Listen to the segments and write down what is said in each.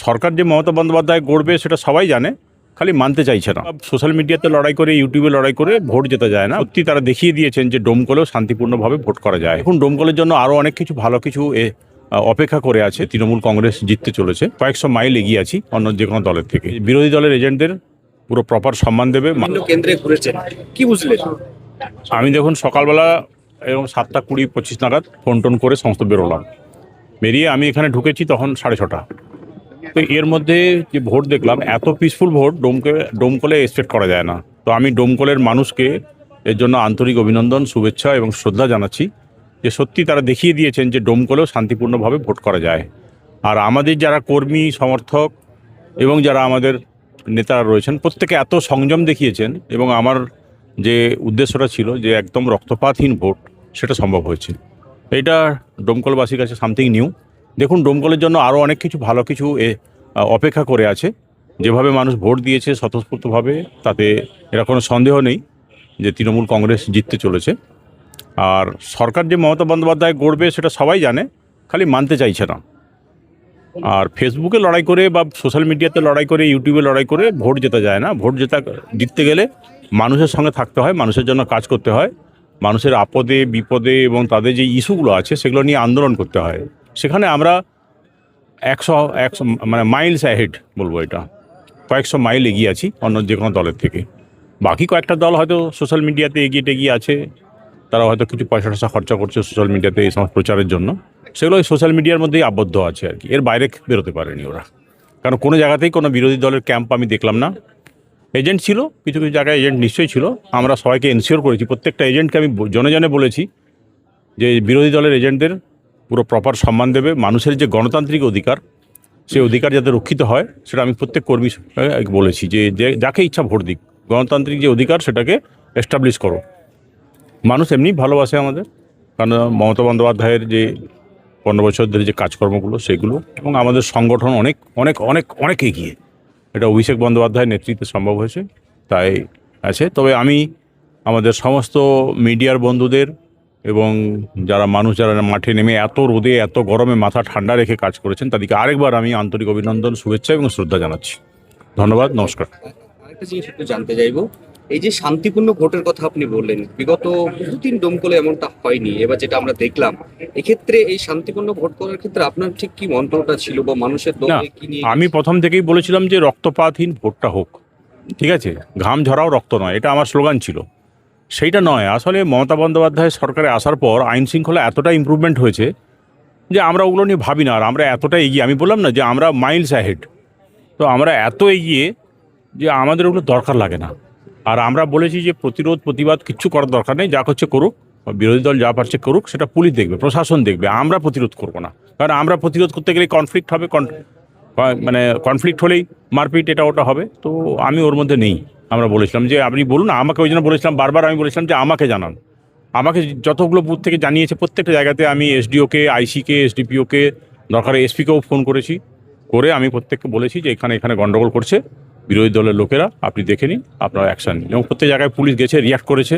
সরকার যে মমতা বন্দ্যোপাধ্যায় গড়বে সেটা সবাই জানে, খালি মানতে চাইছে না। সোশ্যাল মিডিয়াতে লড়াই করে, ইউটিউবে লড়াই করে ভোট জেতা যায় না। সত্যি তারা দেখিয়ে দিয়েছেন যে ডোমকলেও শান্তিপূর্ণভাবে ভোট করা যায়। এখন ডোমকলের জন্য আরও অনেক কিছু ভালো কিছু অপেক্ষা করে আছে। তৃণমূল কংগ্রেস জিততে চলেছে, কয়েকশো মাইল এগিয়ে আছি অন্য যে কোনো দলের থেকে। বিরোধী দলের এজেন্টদের পুরো প্রপার সম্মান দেবে। কেন্দ্রে ঘুরেছেন, কি বুঝলেন? আমি দেখুন সকালবেলা এবং 7:20-25 নাগাদ ফোন টোন করে সমস্ত বেরোলাম। বেরিয়ে আমি এখানে ঢুকেছি তখন 6:30। তো এর মধ্যে যে ভোট দেখলাম, এত পিসফুল ভোট ডোমকলে এক্সপেক্ট করা যায় না। তো আমি ডোমকলের মানুষকে এর জন্য আন্তরিক অভিনন্দন, শুভেচ্ছা এবং শ্রদ্ধা জানাচ্ছি যে সত্যি তারা দেখিয়ে দিয়েছেন যে ডোমকলেও শান্তিপূর্ণভাবে ভোট করা যায়। আর আমাদের যারা কর্মী সমর্থক এবং যারা আমাদের নেতারা রয়েছেন, প্রত্যেকে এত সংযম দেখিয়েছেন এবং আমার যে উদ্দেশ্যটা ছিল যে একদম রক্তপাতহীন ভোট, সেটা সম্ভব হয়েছে। এটা ডোমকলবাসীর কাছে সামথিং নিউ। দেখুন ডোমকলের জন্য আরও অনেক কিছু ভালো কিছু অপেক্ষা করে আছে। যেভাবে মানুষ ভোট দিয়েছে স্বতঃস্ফূর্তভাবে, তাতে এরা কোনো সন্দেহ নেই যে তৃণমূল কংগ্রেস জিততে চলেছে। আর সরকার যে মমতা বন্দ্যোপাধ্যায় গড়বে সেটা সবাই জানে, খালি মানতে চাইছে না। আর ফেসবুকে লড়াই করে বা সোশ্যাল মিডিয়াতে লড়াই করে, ইউটিউবে লড়াই করে ভোট জেতা যায় না। ভোট জিততে গেলে মানুষের সঙ্গে থাকতে হয়, মানুষের জন্য কাজ করতে হয়, মানুষের আপদে বিপদে এবং তাদের যে ইস্যুগুলো আছে সেগুলো নিয়ে আন্দোলন করতে হয়। সেখানে আমরা 100 মানে মাইলস অ্যাহেড বলবো, এটা কয়েকশো মাইল এগিয়ে আছি অন্য যে কোনো দলের থেকে। বাকি কয়েকটা দল হয়তো সোশ্যাল মিডিয়াতে এগিয়ে আছে, তারা হয়তো কিছু পয়সা টয়সা খরচা করছে সোশ্যাল মিডিয়াতে এই সমস্ত প্রচারের জন্য। সেগুলো ওই সোশ্যাল মিডিয়ার মধ্যেই আবদ্ধ আছে আর কি, এর বাইরে বেরোতে পারেনি ওরা। কারণ কোনো জায়গাতেই কোনো বিরোধী দলের ক্যাম্প আমি দেখলাম না। এজেন্ট ছিল, কিছু কিছু জায়গায় এজেন্ট নিশ্চয়ই ছিল। আমরা সবাইকে এনশিওর করেছি, প্রত্যেকটা এজেন্টকে আমি জনে জনে বলেছি যে বিরোধী দলের এজেন্টদের পুরো প্রপার সম্মান দেবে। মানুষের যে গণতান্ত্রিক অধিকার, সেই অধিকার যাতে রক্ষিত হয় সেটা আমি প্রত্যেক কর্মী বলেছি যে যাকে ইচ্ছা ভোট দিক, গণতান্ত্রিক যে অধিকার সেটাকে এস্টাবলিশ করো। মানুষ এমনি ভালোবাসে আমাদের, কারণ মমতা বন্দ্যোপাধ্যায়ের যে 15 বছর ধরে যে কাজকর্মগুলো সেগুলো, এবং আমাদের সংগঠন অনেক অনেক অনেক অনেক এগিয়ে। এটা অভিষেক বন্দ্যোপাধ্যায়ের নেতৃত্বে সম্ভব হয়েছে, তাই আছে। তবে আমি আমাদের সমস্ত মিডিয়ার বন্ধুদের এবং যারা মাঠে নেমে এত রোদে এত গরমে মাথা ঠান্ডা রেখে কাজ করেছেন, তাদেরকে আরেকবার আমি আন্তরিক অভিনন্দন, শুভেচ্ছা এবং শ্রদ্ধা জানাচ্ছি। ধন্যবাদ, নমস্কার। আরেকটা জিনিস একটু জানতে চাইবো, এই যে শান্তিপূর্ণ ভোটের কথা আপনি বললেন, বিগত বহুদিন ডোমকলে এমনটা হয়নি, এবার যেটা আমরা দেখলাম, এক্ষেত্রে এই শান্তিপূর্ণ ভোট করার ক্ষেত্রে আপনার ঠিক কি মন্ত্রটা ছিল বা মানুষের দলে কি নিয়ে? আমি প্রথম থেকেই বলেছিলাম যে রক্তপাতহীন ভোটটা হোক, ঠিক আছে? ঘাম ঝরাও রক্ত নয়, এটা আমার স্লোগান ছিল। সেইটা নয়, আসলে মমতা বন্দ্যোপাধ্যায় সরকারে আসার পর আইন শৃঙ্খলা এতটা ইমপ্রুভমেন্ট হয়েছে যে আমরা ওগুলো নিয়ে ভাবি না। আর আমরা এতটা এগিয়ে, আমি বললাম না যে আমরা মাইলস অ্যাহেড। তো আমরা এত এগিয়ে যে আমাদের ওগুলো দরকার লাগে না। আর আমরা বলেছি যে প্রতিবাদ কিচ্ছু করার দরকার নেই, যা করছে করুক, বিরোধী দল যা পারছে করুক, সেটা পুলিশ দেখবে, প্রশাসন দেখবে, আমরা প্রতিরোধ করব না। কারণ আমরা প্রতিরোধ করতে গেলে কনফ্লিক্ট হবে, মানে কনফ্লিক্ট হলেই মারপিট এটা ওটা হবে। তো আমি ওর মধ্যে নেই। আমরা বলেছিলাম যে আপনি বলুন, আমাকে ওই জন্য বলেছিলাম, বারবার আমি বলেছিলাম যে আমাকে জানান। আমাকে যতগুলো বুথ থেকে জানিয়েছে প্রত্যেকটা জায়গাতে আমি এসডিওকে, আইসিকে, এসডিপিওকে, দরকারে এসপিকেও ফোন করেছি, করে আমি প্রত্যেককে বলেছি যে এখানে গন্ডগোল করছে বিরোধী দলের লোকেরা, আপনি দেখে নিন, আপনারা অ্যাকশান নিন। এবং প্রত্যেক জায়গায় পুলিশ গেছে, রিয়াক্ট করেছে।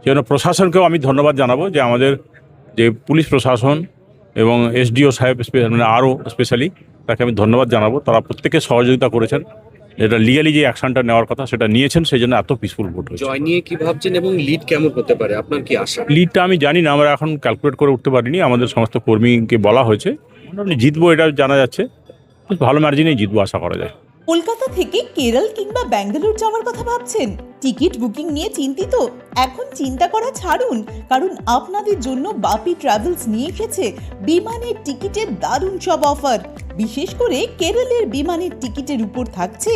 সেজন্য প্রশাসনকেও আমি ধন্যবাদ জানাবো যে আমাদের যে পুলিশ প্রশাসন এবং এসডিও সাহেব, মানে আরও স্পেশালি তাকে আমি ধন্যবাদ জানাবো। তারা প্রত্যেকে সহযোগিতা করেছেন, এটা লিগালি যে অ্যাকশনটা নেওয়ার কথা সেটা নিয়েছেন, সেই জন্য এত পিসফুল ভোট হয়েছে। জয় নিয়ে কি ভাবছেন এবং লিড কেমন হতে পারে, আপনার কি আশা? লিডটা আমি জানি না, আমরা এখন ক্যালকুলেট করে উঠতে পারিনি। আমাদের সমস্ত কর্মীকে বলা হয়েছে, মোটামুটি জিতবো এটা জানা যাচ্ছে, ভালো মার্জিনেই জিতবো আশা করা যায়। কলকাতা থেকে কেরল কিংবা ব্যাঙ্গালোর যাওয়ার কথা ভাবছেন? টিকিট বুকিং নিয়ে চিন্তিত? এখন চিন্তা করা ছাড়ুন, কারণ আপনাদের জন্য বাপি ট্রাভেলস নিয়ে এসেছে বিমানের টিকিটের দারুণ সব অফার। বিশেষ করে কেরলের বিমানের টিকিটের উপর থাকছে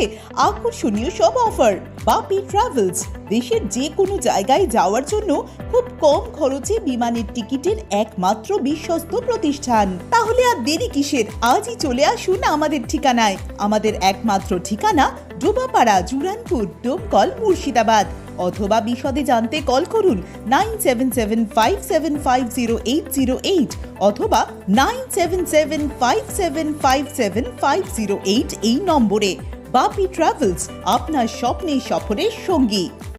আকর্ষণীয় সব অফার। বাপি ট্রাভেলস দেশের যে কোনো জায়গায় যাওয়ার জন্য খুব কম খরচে বিমানের টিকিটের একমাত্র বিশ্বস্ত প্রতিষ্ঠান। তাহলে আর দেরি কিসের? আজই চলে আসুন আমাদের ঠিকানায়। আমাদের একমাত্র ঠিকানা ডোবাপাড়া, জুরানপুর, ডোমকল, মুর্শিদাবাদ। অথবা বিশদে জানতে কল করুন 9775750808 অথবা 9775757508 এই নম্বরে। বাপি ট্রাভেলস, আপনার স্বপ্নের সফরের সঙ্গী।